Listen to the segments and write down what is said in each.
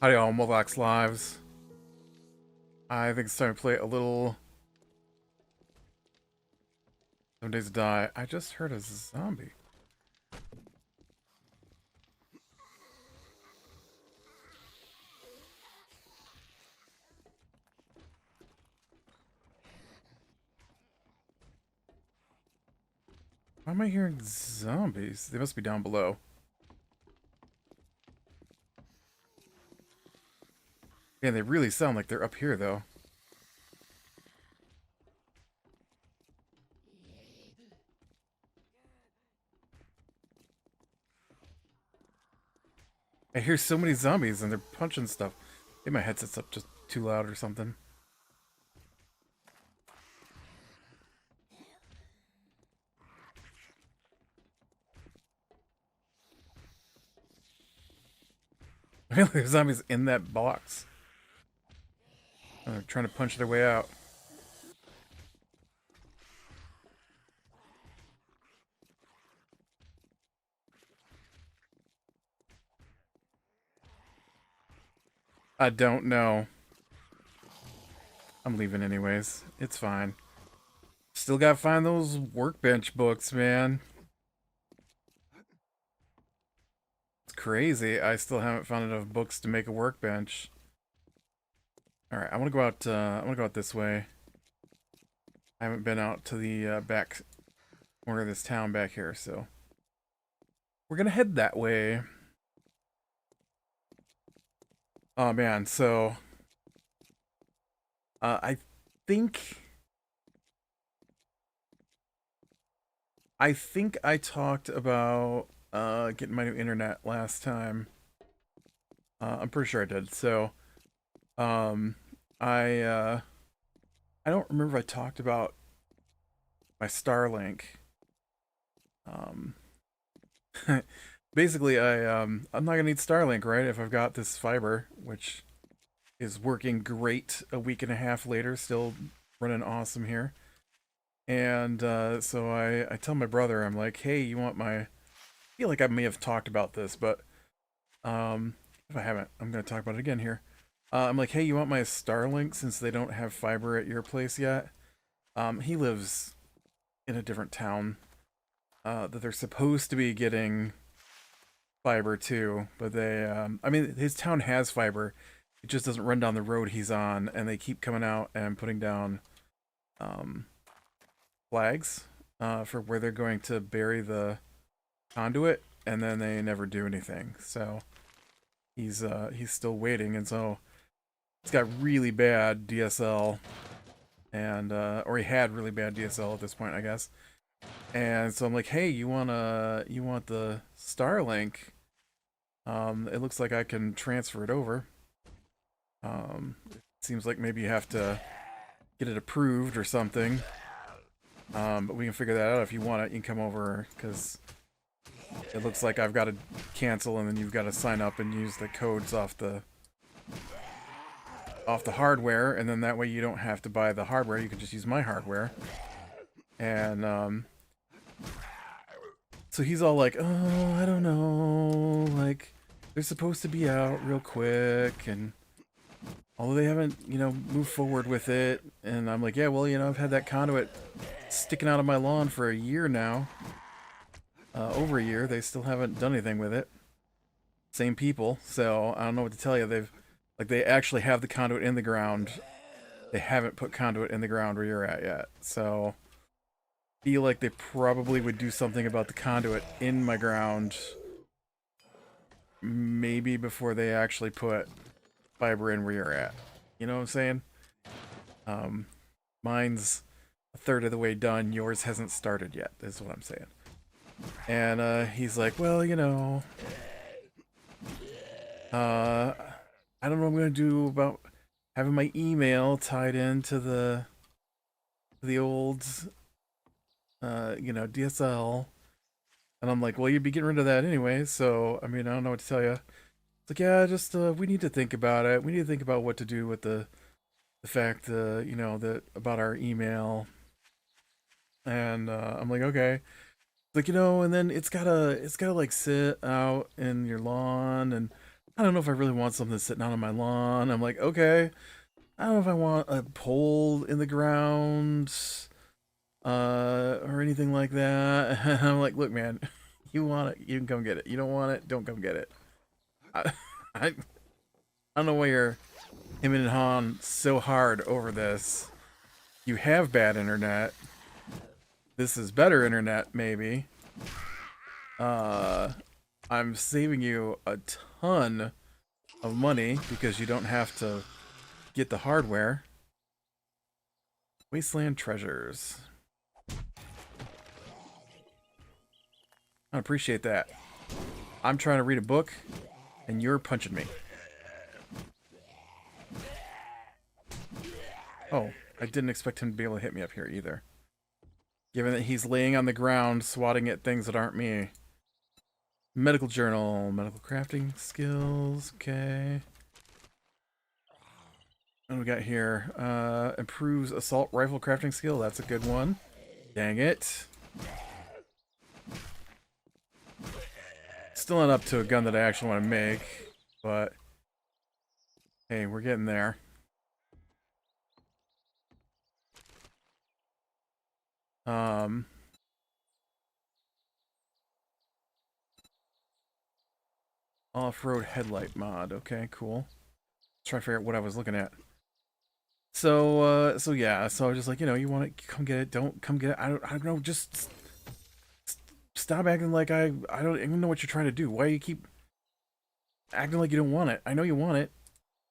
Howdy all, Moloch's Lives. I think it's time to play a little 7 Days to Die. I just heard a zombie. Why am I hearing zombies? They must be down below. Yeah, they really sound like they're up here though. I hear so many zombies and they're punching stuff. Maybe my headset's up just too loud or something. Really, there's zombies in that box. They're trying to punch their way out. I don't know. I'm leaving anyways. It's fine. Still gotta find those workbench books, man. It's crazy. I still haven't found enough books to make a workbench. All right, I want to go out. I want to go out this way. I haven't been out to the back corner of this town back here, so we're gonna head that way. Oh man, so I think I talked about getting my new internet last time. I'm pretty sure I did. So I don't remember if I talked about my Starlink. Basically, I'm not gonna need Starlink, right? If I've got this fiber, which is working great a week and a half later, still running awesome here. And so I tell my brother, I'm like, hey, you want my... I feel like I may have talked about this, but if I haven't, I'm gonna talk about it again here. I'm like, hey, you want my Starlink since they don't have fiber at your place yet? He lives in a different town that they're supposed to be getting fiber to, but they, I mean, his town has fiber. It just doesn't run down the road he's on, and they keep coming out and putting down flags for where they're going to bury the conduit, and then they never do anything. So he's still waiting, and so he's got really bad DSL, and or he had really bad DSL at this point, I guess. And so I'm like, hey, you want the Starlink? It looks like I can transfer it over. It seems like maybe you have to get it approved or something. But we can figure that out. If you want it, you can come over, because it looks like I've got to cancel, and then you've got to sign up and use the codes off the hardware, and then that way you don't have to buy the hardware. You can just use my hardware. And so he's all like, oh, I don't know, like, they're supposed to be out real quick, and although they haven't, you know, moved forward with it. And I'm like, yeah, well, you know, I've had that conduit sticking out of my lawn for a year now. Over a year. They still haven't done anything with it. Same people. So I don't know what to tell you. They actually have the conduit in the ground. They haven't put conduit in the ground where you're at yet. So feel like they probably would do something about the conduit in my ground maybe before they actually put fiber in where you're at. You know what I'm saying? Mine's a third of the way done. Yours hasn't started yet, is what I'm saying. And he's like, well, you know, I don't know what I'm gonna do about having my email tied into the old you know, DSL. And I'm like, well, you'd be getting rid of that anyway. So, I mean, I don't know what to tell you. It's like, yeah, just we need to think about it. We need to think about what to do with the fact, you know, that about our email. And I'm like, okay. Like, you know, and then it's gotta like sit out in your lawn, and I don't know if I really want something sitting out on my lawn. I'm like, okay. I don't know if I want a pole in the ground, or anything like that. And I'm like, look, man, you want it, you can come get it. You don't want it, don't come get it. I, I don't know why you're him and Han so hard over this. You have bad internet. This is better internet, maybe. Uh, I'm saving you a ton of money because you don't have to get the hardware. Wasteland treasures. I appreciate that. I'm trying to read a book, and you're punching me. Oh, I didn't expect him to be able to hit me up here either. Given that he's laying on the ground, swatting at things that aren't me. Medical journal, medical crafting skills, okay. What do we got here? Improves assault rifle crafting skill, that's a good one. Dang it. Still not up to a gun that I actually want to make, but hey, we're getting there. Off-road headlight mod. Okay, cool. Try to figure out what I was looking at. So yeah, so I was just like, you know, you want it, come get it, don't come get it. I don't know, just stop acting like I don't even know what you're trying to do. Why do you keep acting like you don't want it? I know you want it,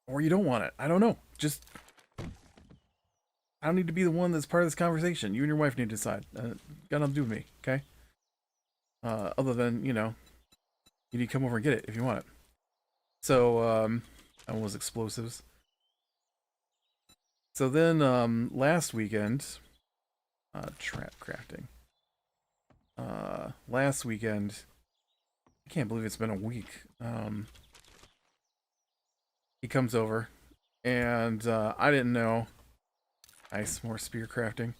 or you don't want it. I don't know. Just, I don't need to be the one that's part of this conversation. You and your wife need to decide. Got nothing to do with me, okay? Other than, you know, you need to come over and get it if you want it. So, that was explosives. So then, last weekend, trap crafting. Last weekend, I can't believe it's been a week. He comes over, and I didn't know. Nice, more spear crafting.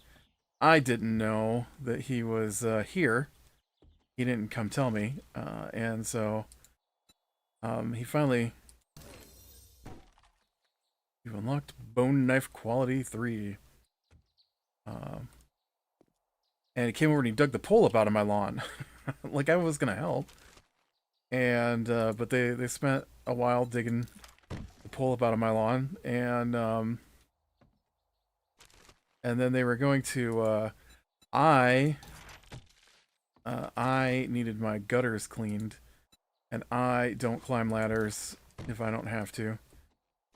I didn't know that he was here. He didn't come tell me, and so he finally. You've unlocked bone knife quality 3. And he came over and he dug the pole up out of my lawn. Like I was gonna help. And but they spent a while digging the pole up out of my lawn, and then they were going to I needed my gutters cleaned, and I don't climb ladders if I don't have to.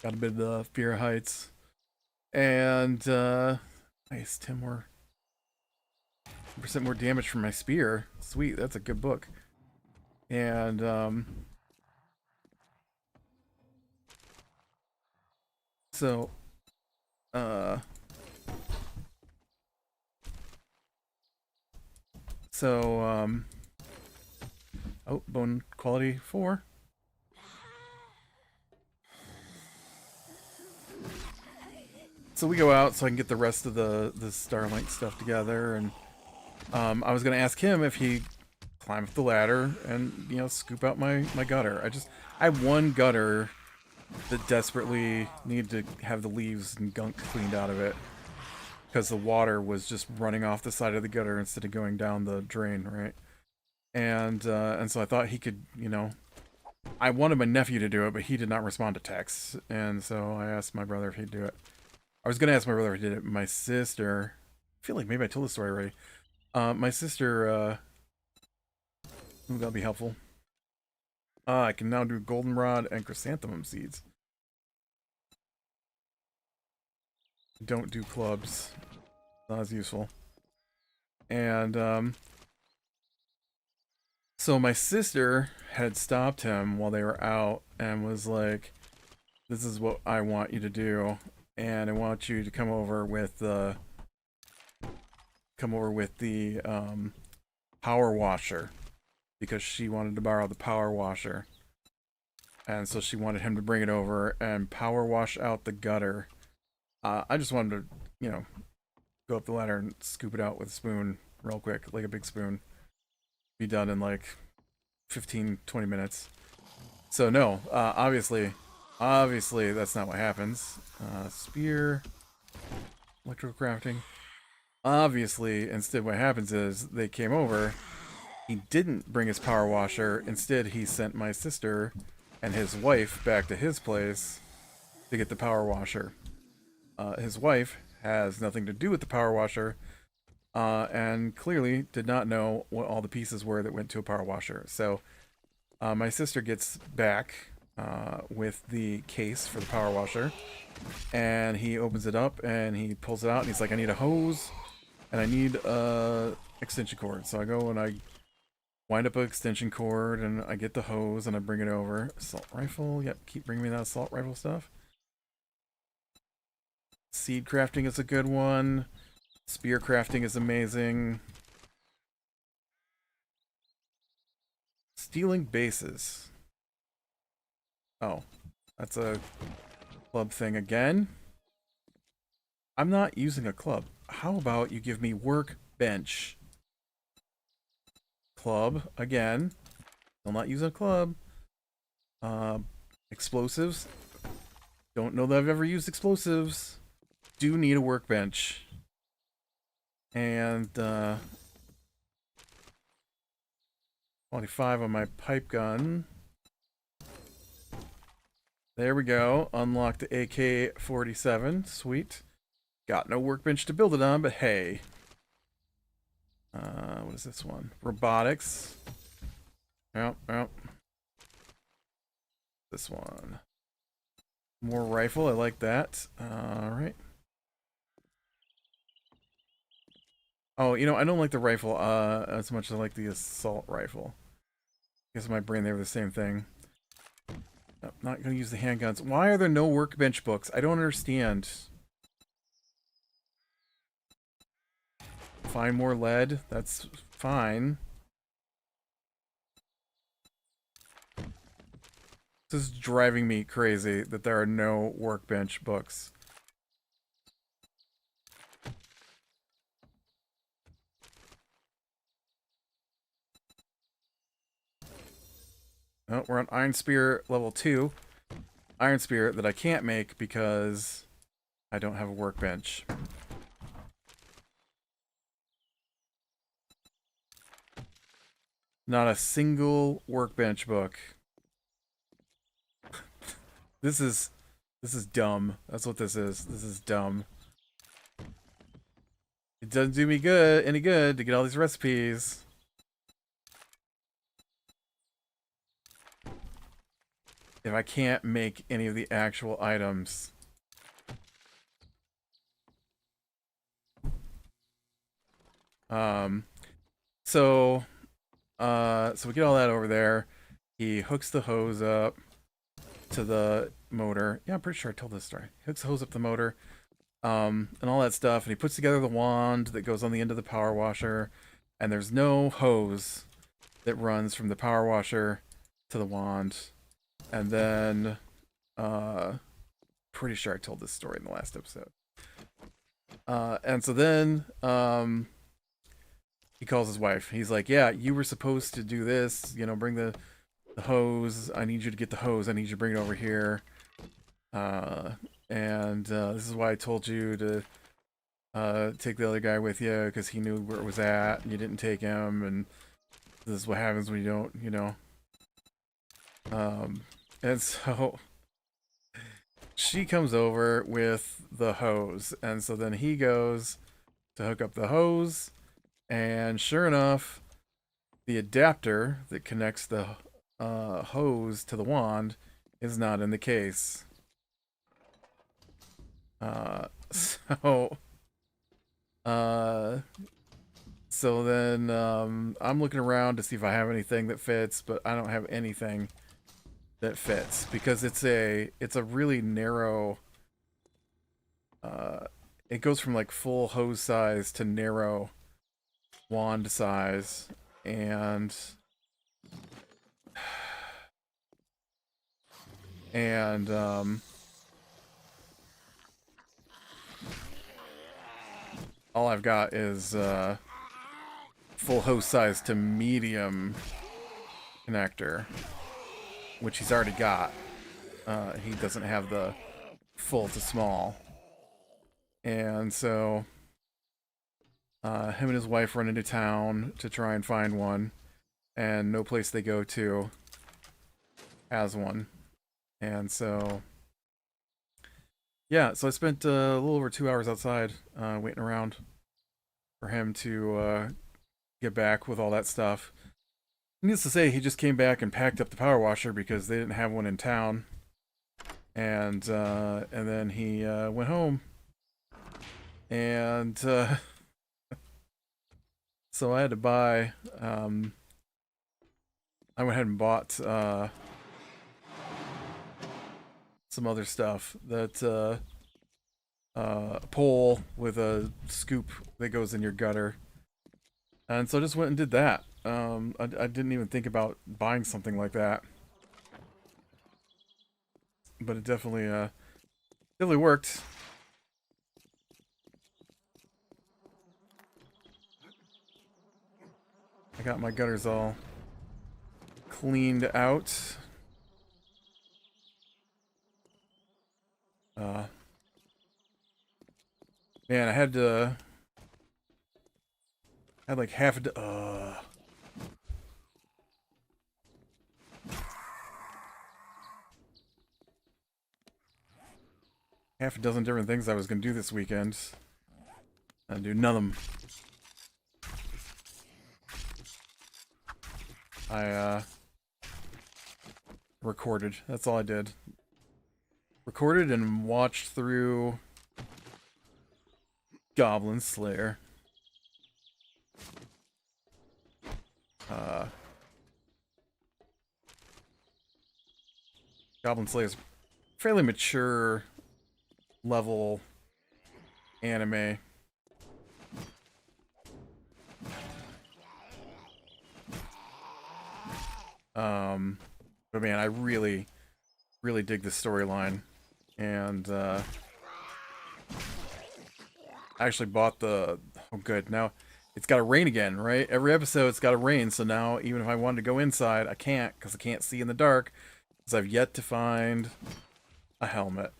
Got a bit of the fear of heights. And nice, 10% more damage from my spear. Sweet, that's a good book. And so oh, bone quality 4. So we go out so I can get the rest of the Starlight stuff together, and I was gonna ask him if he climb up the ladder and, you know, scoop out my gutter. I have one gutter that desperately needed to have the leaves and gunk cleaned out of it because the water was just running off the side of the gutter instead of going down the drain, right? And so I thought he could, you know, I wanted my nephew to do it, but he did not respond to texts, and so I asked my brother if he'd do it. I was gonna ask my brother if he did it. My sister, I feel like maybe I told the story already. My sister, ooh, that'll be helpful. I can now do goldenrod and chrysanthemum seeds. Don't do clubs. Not as useful. And so my sister had stopped him while they were out and was like, "This is what I want you to do, and I want you to come over with the power washer." because she wanted to borrow the power washer. And so she wanted him to bring it over and power wash out the gutter. I just wanted to, go up the ladder and scoop it out with a spoon real quick, like a big spoon. Be done in like 15, 20 minutes. So no, obviously that's not what happens. Spear, electrical crafting. Obviously, instead what happens is they came over. He didn't bring his power washer. Instead, he sent my sister and his wife back to his place to get the power washer. His wife has nothing to do with the power washer, and clearly did not know what all the pieces were that went to a power washer. So my sister gets back with the case for the power washer, and he opens it up and he pulls it out and he's like, I need a hose and I need a extension cord. So I go and I wind up an extension cord and I get the hose and I bring it over. Assault rifle, yep, keep bringing me that assault rifle stuff. Seed crafting is a good one. Spear crafting is amazing. Stealing bases. Oh, that's a club thing again. I'm not using a club. How about you give me workbench? Club again. Still not using a club. Explosives. Don't know that I've ever used explosives. Do need a workbench. And 25 on my pipe gun. There we go. Unlocked the AK-47. Sweet. Got no workbench to build it on, but hey. What is this one? Robotics. Yep. This one. More rifle. I like that. Alright. Oh, I don't like the rifle as much as I like the assault rifle. I guess my brain, they were the same thing. Nope, not going to use the handguns. Why are there no workbench books? I don't understand. Find more lead. That's fine. This is driving me crazy that there are no workbench books. Oh, we're on Iron Spear level 2. Iron Spear that I can't make because I don't have a workbench. Not a single workbench book. This is dumb. That's what this is. This is dumb. It doesn't do me any good to get all these recipes. If I can't make any of the actual items. So we get all that over there. He hooks the hose up to the motor. Yeah, I'm pretty sure I told this story. He hooks the hose up the motor, and all that stuff, and he puts together the wand that goes on the end of the power washer, and there's no hose that runs from the power washer to the wand. And then, pretty sure I told this story in the last episode. And so then, he calls his wife. He's like, yeah, you were supposed to do this, bring the hose. I need you to get the hose. I need you to bring it over here. And this is why I told you to take the other guy with you, because he knew where it was at, and you didn't take him, and this is what happens when you don't, and so she comes over with the hose, and so then he goes to hook up the hose, and sure enough, the adapter that connects the hose to the wand is not in the case. So then I'm looking around to see if I have anything that fits, but I don't have anything that fits because it's a really narrow. It goes from like full hose size to narrow wand size, and And all I've got is full host size to medium connector, which he's already got. He doesn't have the full to small. And so him and his wife run into town to try and find one, and no place they go to has one. And so, yeah, so I spent a little over 2 hours outside waiting around for him to get back with all that stuff. Needless to say, he just came back and packed up the power washer because they didn't have one in town. And then he went home. And so I had to buy... I went ahead and bought some other stuff. That pole with a scoop that goes in your gutter. And so I just went and did that. I didn't even think about buying something like that. But it definitely worked. I got my gutters all cleaned out. Man, I had like half a half a dozen different things I was gonna do this weekend. I do none of them. I recorded. That's all I did. Recorded and watched through Goblin Slayer. Goblin Slayer is fairly mature level anime. But man, I really dig the storyline, and I actually bought the... Oh, good. Now it's got to rain again, right? Every episode it's got to rain, so now even if I wanted to go inside, I can't because I can't see in the dark because I've yet to find a helmet.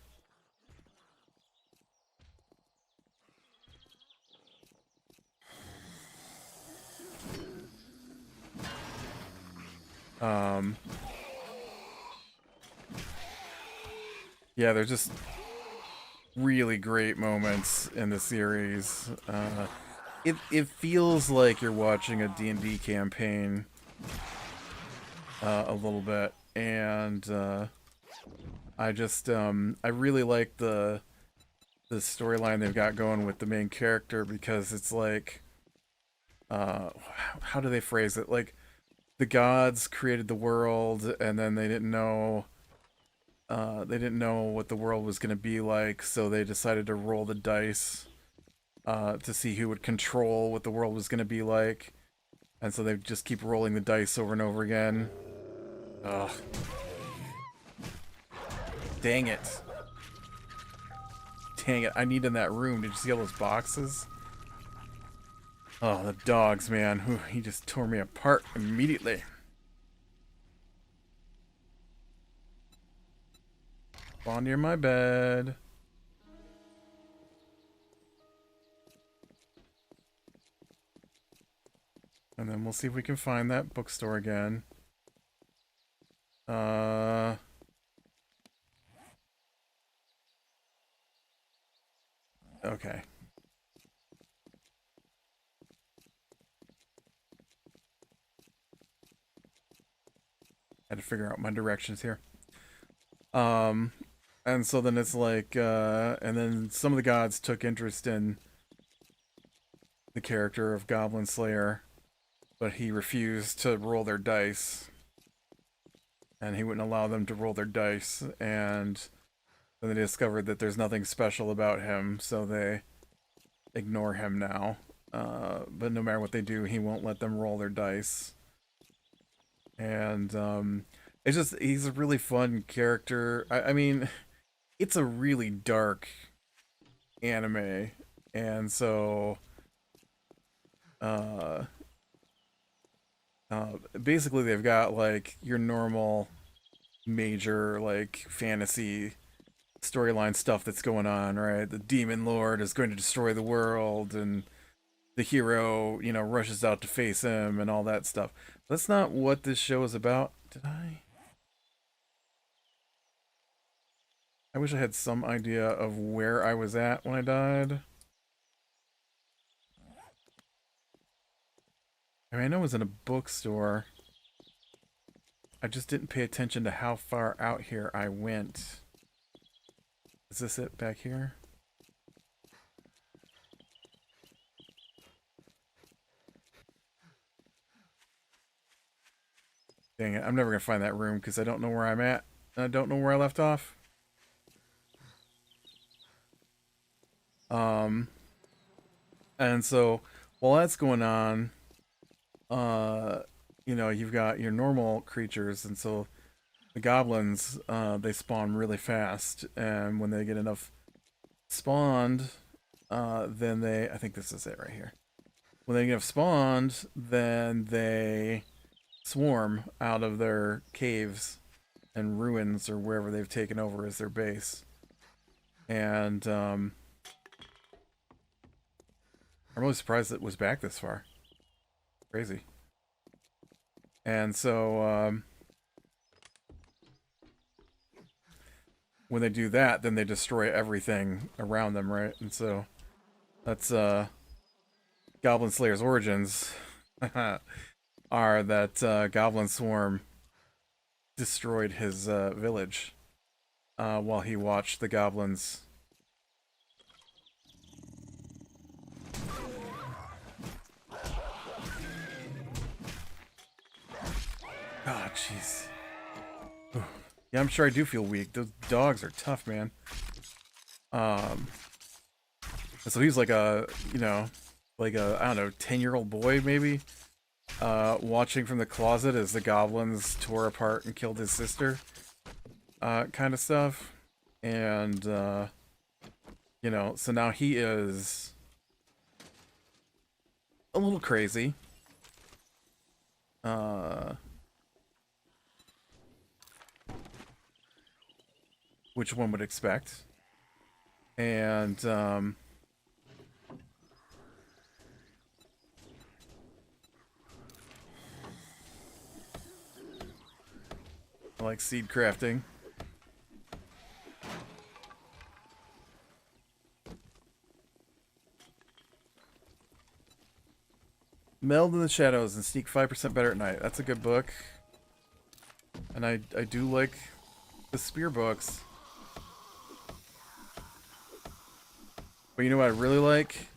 Yeah, there's just really great moments in the series. It feels like you're watching a D&D campaign a little bit, and I really like the storyline they've got going with the main character, because it's like, how do they phrase it? Like, the gods created the world, and then they didn't know what the world was going to be like, so they decided to roll the dice to see who would control what the world was going to be like. And so they just keep rolling the dice over and over again. Ugh. Dang it. Dang it. I need in that room. Did you see all those boxes? Oh, the dogs, man. Ooh, he just tore me apart immediately. Spawn near my bed. And then we'll see if we can find that bookstore again. Okay. Had to figure out my directions here. And so then it's like, and then some of the gods took interest in the character of Goblin Slayer, but he refused to roll their dice. And he wouldn't allow them to roll their dice, and then they discovered that there's nothing special about him, so they ignore him now. But no matter what they do, he won't let them roll their dice. And It's just he's a really fun character. I mean, it's a really dark anime, and so uh, basically they've got like your normal major like fantasy storyline stuff that's going on, right? The demon lord is going to destroy the world, and the hero, you know, rushes out to face him and all that stuff. That's not what this show is about. Did I? I wish I had some idea of where I was at when I died. I mean, I know I was in a bookstore. I just didn't pay attention to how far out here I went. Is this it back here? Dang it, I'm never gonna find that room because I don't know where I'm at. And I don't know where I left off. Um, and so while that's going on, uh, you know, you've got your normal creatures, and so the goblins, they spawn really fast, and when they get enough spawned, then they, I think this is it right here. When they get enough spawned, then they swarm out of their caves and ruins or wherever they've taken over as their base. And I'm really surprised it was back this far. Crazy. And so when they do that, then they destroy everything around them, right? And so that's Goblin Slayer's origins are that Goblin Swarm destroyed his village while he watched the goblins. Oh, jeez. Yeah, I'm sure I do feel weak. Those dogs are tough, man. So he's like a, you know, like a, I don't know, 10-year-old boy, maybe? Watching from the closet as the goblins tore apart and killed his sister. Kind of stuff. And, you know, so now he is a little crazy. Which one would expect. And, I like seed crafting. Meld in the Shadows and Sneak 5% Better at Night. That's a good book. And I do like the spear books. But you know what I really like?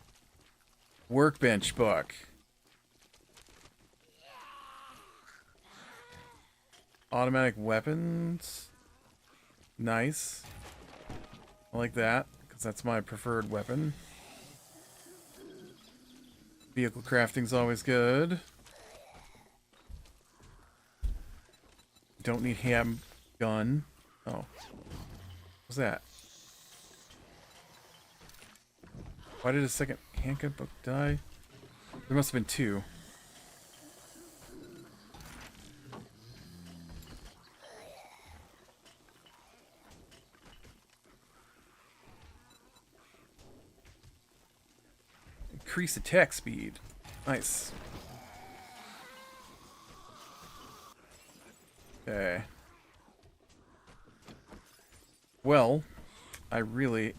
Workbench book. Automatic weapons. Nice. I like that, because that's my preferred weapon. Vehicle crafting's always good. Don't need ham gun. Oh. What's that? Why did a second handgun book die? There must have been two. Increase attack speed. Nice. Okay. Well, I really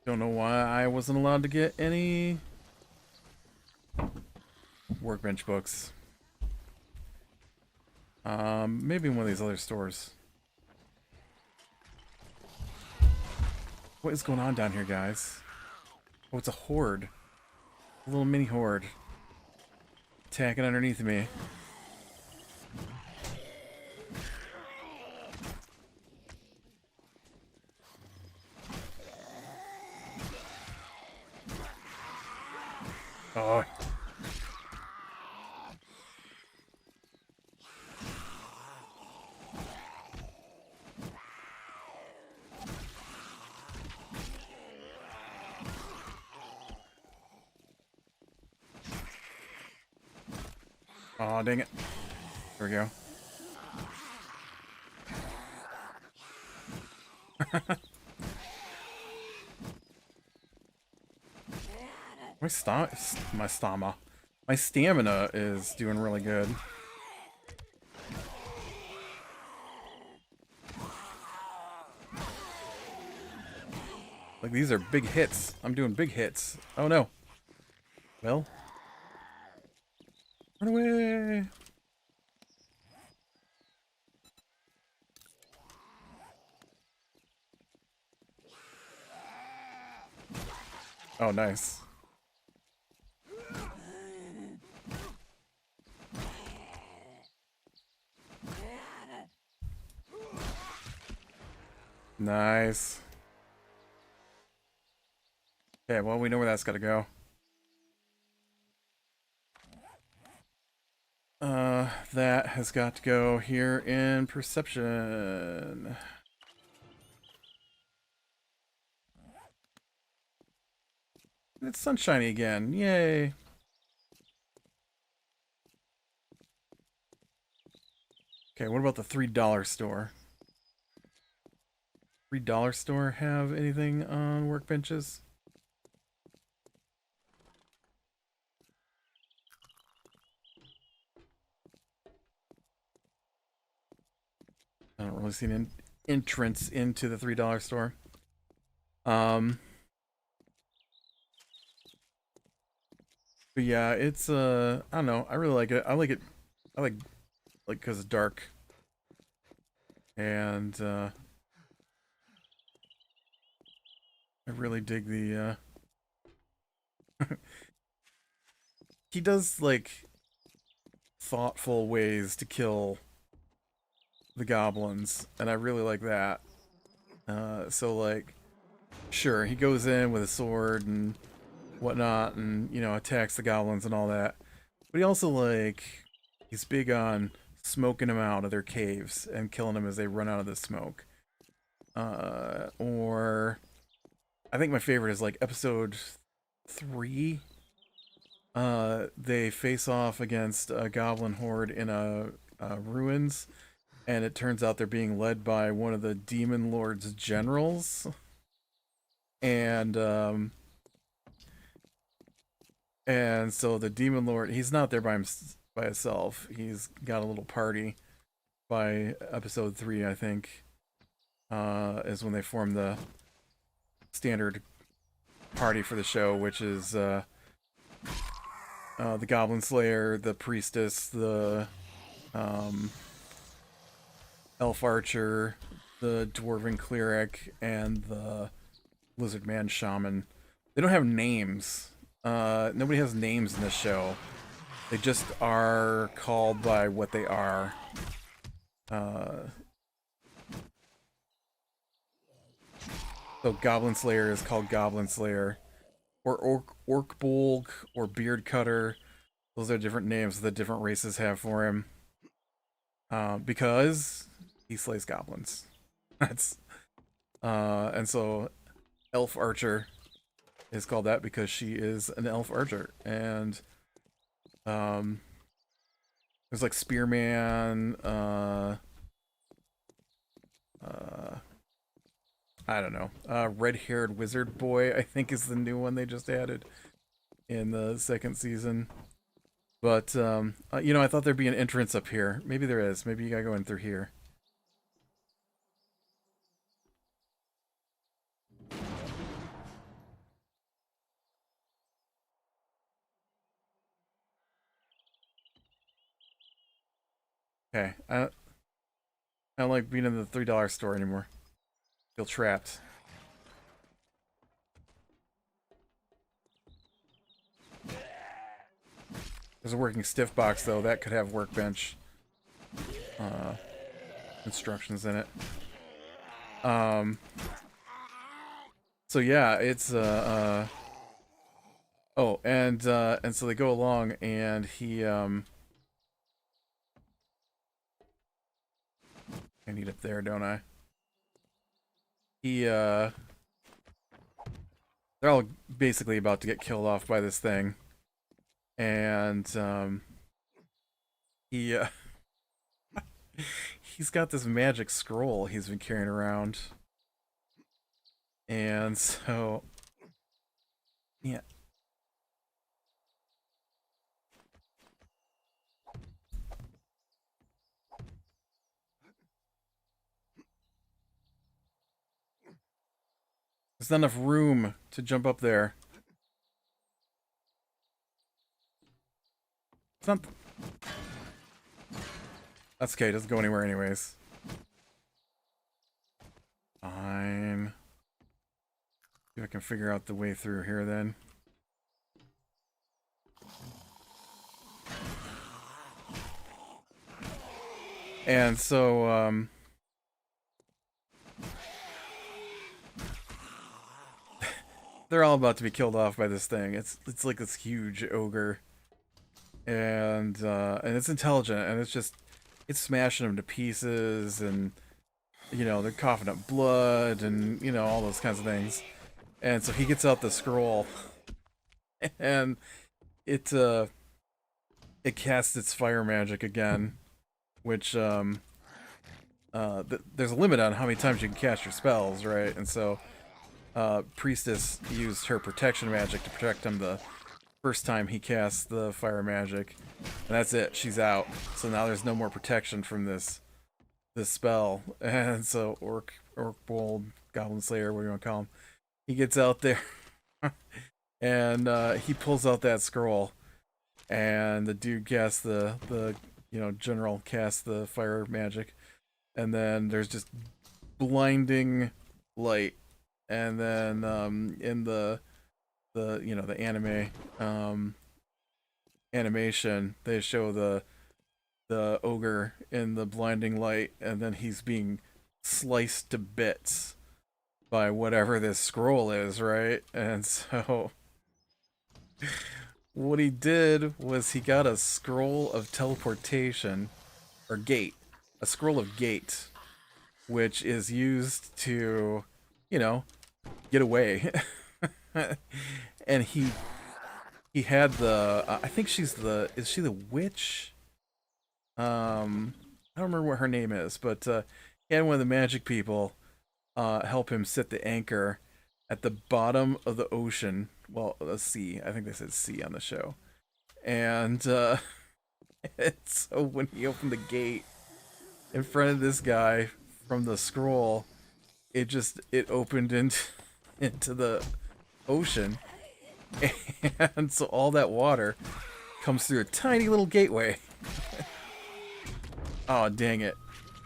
don't know why I wasn't allowed to get any workbench books. Maybe in one of these other stores. What is going on down here, guys? Oh, it's a horde. A little mini horde. Attacking underneath me. Oh. Aw, dang it. There we go. My stamina is doing really good. Like, these are big hits. I'm doing big hits. Oh no. Well. Run away! Oh, nice. Nice. Okay, well, we know where that's gotta go. That has got to go here in perception. It's sunshiny again. Yay. Okay, what about the $3 store? $3 store have anything on workbenches? I don't really see an entrance into the $3 store. But yeah, it's I don't know. I really like it. I like it. I like because it's dark. And I really dig the he does like thoughtful ways to kill the goblins, and I really like that. So like, sure, he goes in with a sword and whatnot, and you know, attacks the goblins and all that. But he also like, he's big on smoking them out of their caves and killing them as they run out of the smoke. Or I think my favorite is like episode 3. They face off against a goblin horde in a ruins, and it turns out they're being led by one of the demon lord's generals. And and so the demon lord, he's not there by himself. He's got a little party by episode 3, I think. Is when they form the standard party for the show, which is the Goblin Slayer, the Priestess, the Elf Archer, the Dwarven Cleric, and the Lizard Man Shaman. They don't have names. Nobody has names in this show. They just are called by what they are. So Goblin Slayer is called Goblin Slayer. Or Orc Bolg, or Beard Cutter. Those are different names the different races have for him. Because he slays goblins. That's and so Elf Archer is called that because she is an elf archer. And there's like Spearman, I don't know. Red-haired wizard boy, I think, is the new one they just added in the second season. But you know, I thought there'd be an entrance up here. Maybe there is. Maybe you gotta go in through here. Okay. I don't like being in the $3 store anymore. Feel trapped. There's a working stiff box though that could have workbench instructions in it. So yeah, it's oh, and so they go along, and he I need it there, don't I? He they're all basically about to get killed off by this thing. And he he's got this magic scroll he's been carrying around, and so yeah. There's not enough room to jump up there. It's not. That's okay. It doesn't go anywhere anyways. Fine. See if I can figure out the way through here then. And so, they're all about to be killed off by this thing. It's like this huge ogre, and it's intelligent, and it's smashing them to pieces, and you know they're coughing up blood, and you know all those kinds of things. And so he gets out the scroll, and it casts its fire magic again, which there's a limit on how many times you can cast your spells, right? And so Priestess used her protection magic to protect him the first time he cast the fire magic, and that's it. She's out. So now there's no more protection from this spell. And so Orc Bold, Goblin Slayer, what do you want to call him? He gets out there and he pulls out that scroll, and the dude casts the general casts the fire magic, and then there's just blinding light, and then in the anime animation they show the ogre in the blinding light, and then he's being sliced to bits by whatever this scroll is, right? And so what he did was he got a scroll of teleportation, or gate, a scroll of gate, which is used to, get away. And he had the, I think is she the witch? I don't remember what her name is, but he had one of the magic people help him set the anchor at the bottom of the ocean. Well, the sea. I think they said sea on the show. And so when he opened the gate in front of this guy from the scroll, it opened into the ocean. And so all that water comes through a tiny little gateway. Oh, dang it.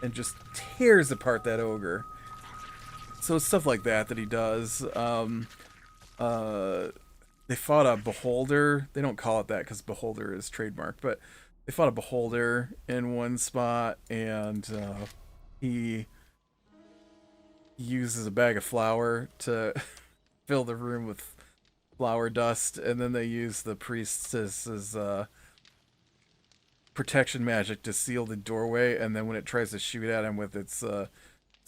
And just tears apart that ogre. So stuff like that he does. They fought a beholder. They don't call it that because beholder is trademark, but they fought a beholder in one spot, and he uses a bag of flour to fill the room with flour dust, and then they use the priestess's protection magic to seal the doorway, and then when it tries to shoot at him with its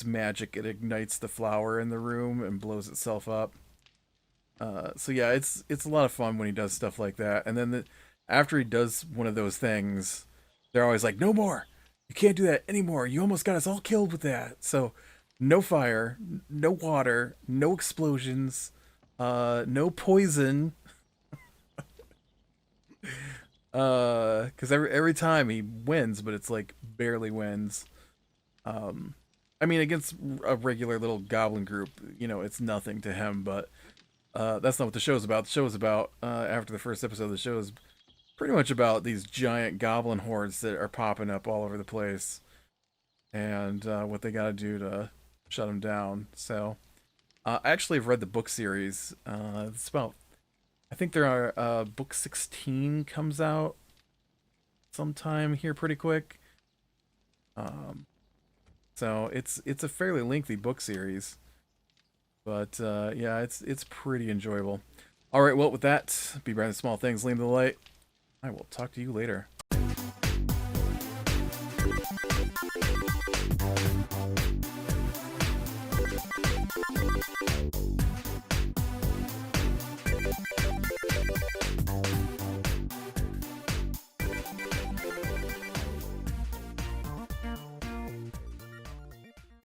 magic, it ignites the flour in the room and blows itself up. So yeah, it's a lot of fun when he does stuff like that. And then after he does one of those things, they're always like, no more, you can't do that anymore, you almost got us all killed with that. So no fire, no water, no explosions, no poison. Because every time he wins, but it's like barely wins. I mean, against a regular little goblin group, it's nothing to him, but that's not what the show's about. The show is about, after the first episode, the show is pretty much about these giant goblin hordes that are popping up all over the place, and what they gotta do to shut them down. So, I actually have read the book series. It's about, I think there are, book 16 comes out sometime here pretty quick. So it's a fairly lengthy book series, but yeah, it's pretty enjoyable. All right, well, with that, be bright in small things, lean to the light. I will talk to you later.